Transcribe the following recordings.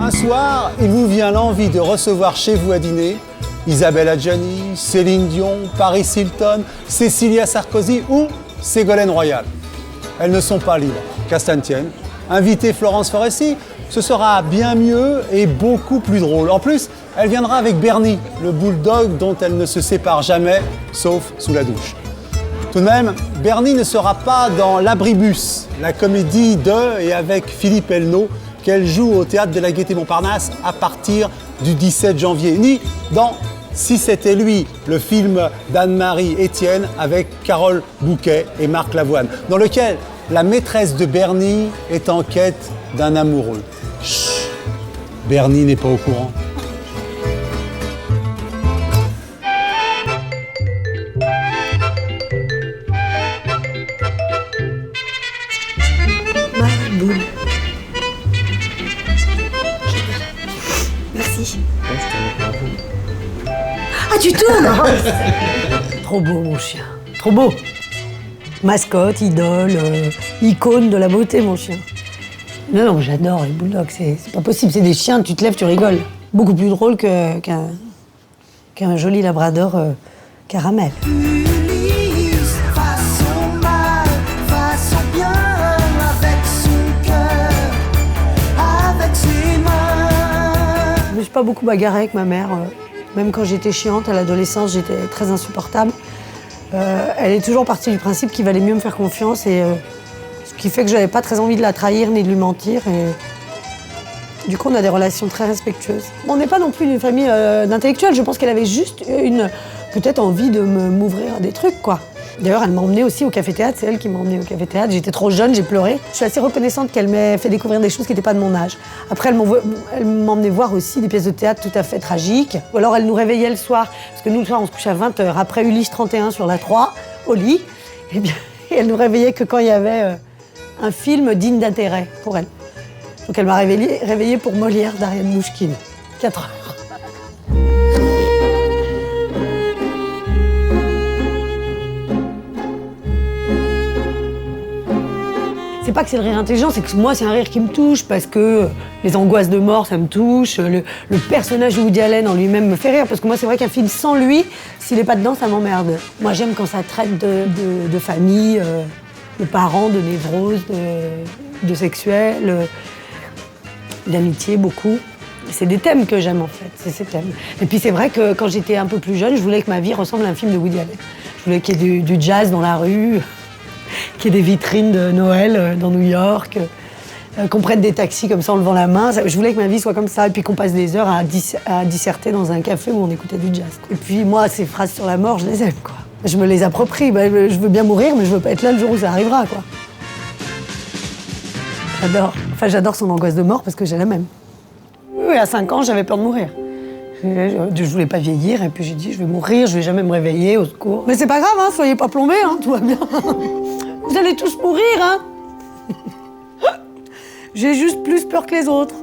Un soir, il vous vient l'envie de recevoir chez vous à dîner Isabelle Adjani, Céline Dion, Paris Hilton, Cécilia Sarkozy ou Ségolène Royal. Elles ne sont pas libres, qu'à cela ne tienne. Invitez Florence Foresti, ce sera bien mieux et beaucoup plus drôle. En plus, elle viendra avec Bernie, le bulldog dont elle ne se sépare jamais, sauf sous la douche. Tout de même, Bernie ne sera pas dans L'Abribus, la comédie de et avec Philippe Elnaut qu'elle joue au Théâtre de la Gaîté-Montparnasse à partir du 17 janvier, ni dans Si c'était lui, le film d'Anne-Marie Etienne avec Carole Bouquet et Marc Lavoine, dans lequel la maîtresse de Bernie est en quête d'un amoureux. Chut, Bernie n'est pas au courant. Boule. Merci. Ah, tu tournes. Trop beau, mon chien. Trop beau. Mascotte, idole, icône de la beauté, mon chien. Non, j'adore les bulldogs. C'est pas possible. C'est des chiens, tu te lèves, tu rigoles. Beaucoup plus drôle qu'un joli labrador caramel. Je me suis pas beaucoup bagarrée avec ma mère. Même quand j'étais chiante, à l'adolescence, j'étais très insupportable. Elle est toujours partie du principe qu'il valait mieux me faire confiance, et ce qui fait que j'avais pas très envie de la trahir ni de lui mentir. Et du coup, on a des relations très respectueuses. On n'est pas non plus une famille d'intellectuels. Je pense qu'elle avait juste peut-être envie de m'ouvrir à des trucs, quoi. D'ailleurs, elle m'a emmenée aussi au café-théâtre. C'est elle qui m'a emmenée au café-théâtre. J'étais trop jeune, j'ai pleuré. Je suis assez reconnaissante qu'elle m'ait fait découvrir des choses qui n'étaient pas de mon âge. Après, elle m'emmenait voir aussi des pièces de théâtre tout à fait tragiques. Ou alors, elle nous réveillait le soir. Parce que nous, le soir, on se couchait à 20h. Après Ulysse 31 sur la 3, au lit. Et bien, elle nous réveillait que quand il y avait un film digne d'intérêt pour elle. Donc, elle m'a réveillée pour Molière d'Ariane Mouchkine. 4 heures. C'est pas que c'est le rire intelligent, c'est que moi, c'est un rire qui me touche parce que les angoisses de mort, ça me touche. Le personnage de Woody Allen en lui-même me fait rire parce que moi, c'est vrai qu'un film sans lui, s'il est pas dedans, ça m'emmerde. Moi, j'aime quand ça traite de famille, de parents, de névrose, de sexuel, d'amitié, beaucoup. C'est des thèmes que j'aime, en fait, c'est ces thèmes. Et puis, c'est vrai que quand j'étais un peu plus jeune, je voulais que ma vie ressemble à un film de Woody Allen. Je voulais qu'il y ait du jazz dans la rue, qu'il y ait des vitrines de Noël dans New York, qu'on prenne des taxis comme ça en levant la main. Je voulais que ma vie soit comme ça, et puis qu'on passe des heures à disserter dans un café où on écoutait du jazz. Et puis moi, ces phrases sur la mort, je les aime, quoi. Je me les approprie. Je veux bien mourir, mais je veux pas être là le jour où ça arrivera, quoi. J'adore son angoisse de mort parce que j'ai la même. Oui, à 5 ans, j'avais peur de mourir. Je voulais pas vieillir, et puis j'ai dit, je vais mourir, je vais jamais me réveiller, au secours. Mais c'est pas grave, hein, soyez pas plombés, hein, tout va bien. Vous allez tous mourir, hein. J'ai juste plus peur que les autres.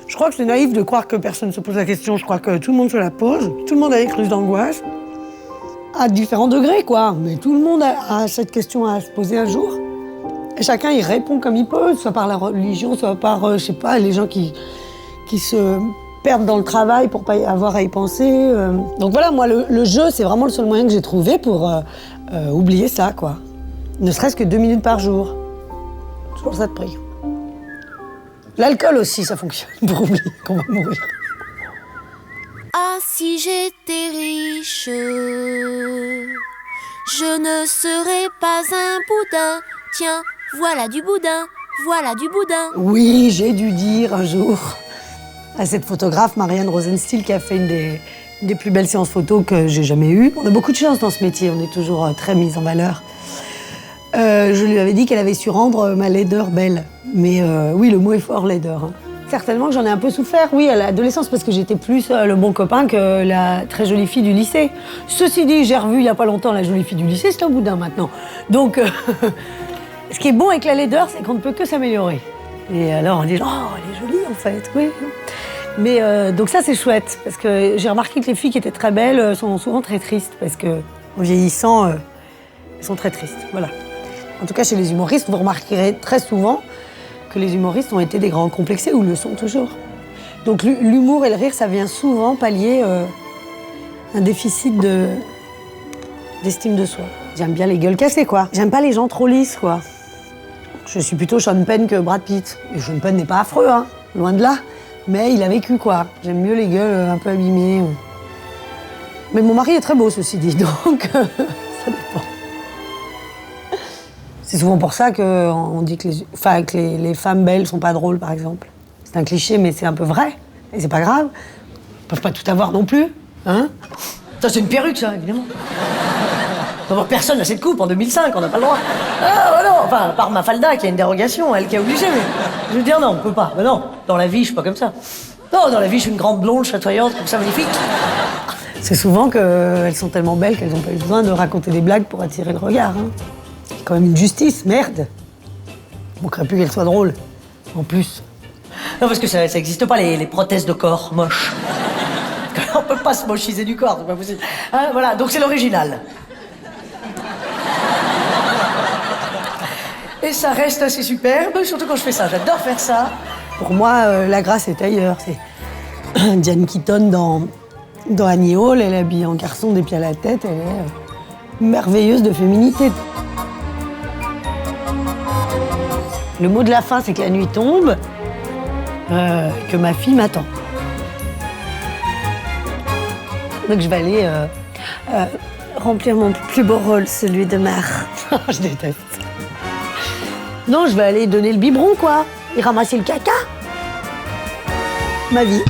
Je crois que c'est naïf de croire que personne ne se pose la question. Je crois que tout le monde se la pose. Tout le monde a des crises d'angoisse. À différents degrés, quoi. Mais tout le monde a cette question à se poser un jour. Et chacun y répond comme il peut, soit par la religion, soit par, je sais pas, les gens qui se perdre dans le travail pour pas avoir à y penser. Donc voilà, moi, le jeu, c'est vraiment le seul moyen que j'ai trouvé pour oublier ça, quoi. Ne serait-ce que 2 minutes par jour. Toujours ça de prix. L'alcool aussi, ça fonctionne pour oublier qu'on va mourir. Ah, si j'étais riche, je ne serais pas un boudin. Tiens, voilà du boudin, voilà du boudin. Oui, j'ai dû dire un jour à cette photographe, Marianne Rosenstiel, qui a fait une des plus belles séances photos que j'ai jamais eues. On a beaucoup de chance dans ce métier, on est toujours très mis en valeur. Je lui avais dit qu'elle avait su rendre ma laideur belle. Mais oui, le mot est fort, laideur. Hein. Certainement que j'en ai un peu souffert, oui, à l'adolescence, parce que j'étais plus le bon copain que la très jolie fille du lycée. Ceci dit, j'ai revu il y a pas longtemps la jolie fille du lycée, c'est un boudin maintenant. Donc, ce qui est bon avec la laideur, c'est qu'on ne peut que s'améliorer. Et alors on dit, oh, elle est jolie en fait, oui. Mais donc ça, c'est chouette, parce que j'ai remarqué que les filles qui étaient très belles sont souvent très tristes, parce qu'en vieillissant, elles sont très tristes, voilà. En tout cas, chez les humoristes, vous remarquerez très souvent que les humoristes ont été des grands complexés, ou le sont toujours. Donc l'humour et le rire, ça vient souvent pallier un déficit d'estime de soi. J'aime bien les gueules cassées, quoi. J'aime pas les gens trop lisses, quoi. Je suis plutôt Sean Penn que Brad Pitt. Et Sean Penn n'est pas affreux, hein, loin de là. Mais il a vécu, quoi. J'aime mieux les gueules un peu abîmées. Mais mon mari est très beau, ceci dit, donc ça dépend. C'est souvent pour ça qu'on dit que les femmes belles sont pas drôles, par exemple. C'est un cliché, mais c'est un peu vrai. Et c'est pas grave. Elles peuvent pas tout avoir non plus, hein. Ça, c'est une perruque, ça, évidemment. D'abord, personne n'a cette coupe en 2005, on n'a pas le droit. Ah, non, enfin, à part Mafalda qui a une dérogation, elle qui a obligé, mais je veux dire, non, on peut pas. Mais non, dans la vie, je suis pas comme ça. Non, dans la vie, je suis une grande blonde chatoyante, comme ça, magnifique. C'est souvent qu'elles sont tellement belles qu'elles n'ont pas eu besoin de raconter des blagues pour attirer le regard. Hein. C'est quand même une justice, merde. Il ne manquerait plus qu'elles soient drôles, en plus. Non, parce que ça n'existe pas, les prothèses de corps moches. On peut pas se mochiser du corps, c'est pas possible. Hein, voilà, donc c'est l'original. Et ça reste assez superbe, surtout quand je fais ça. J'adore faire ça. Pour moi, la grâce est ailleurs. C'est Diane Keaton dans Annie Hall, elle est habillée en garçon des pieds à la tête, elle est merveilleuse de féminité. Le mot de la fin, c'est que la nuit tombe, que ma fille m'attend. Donc je vais aller remplir mon plus beau rôle, celui de mère. Je déteste. Non, je vais aller donner le biberon, quoi. Et ramasser le caca. Ma vie.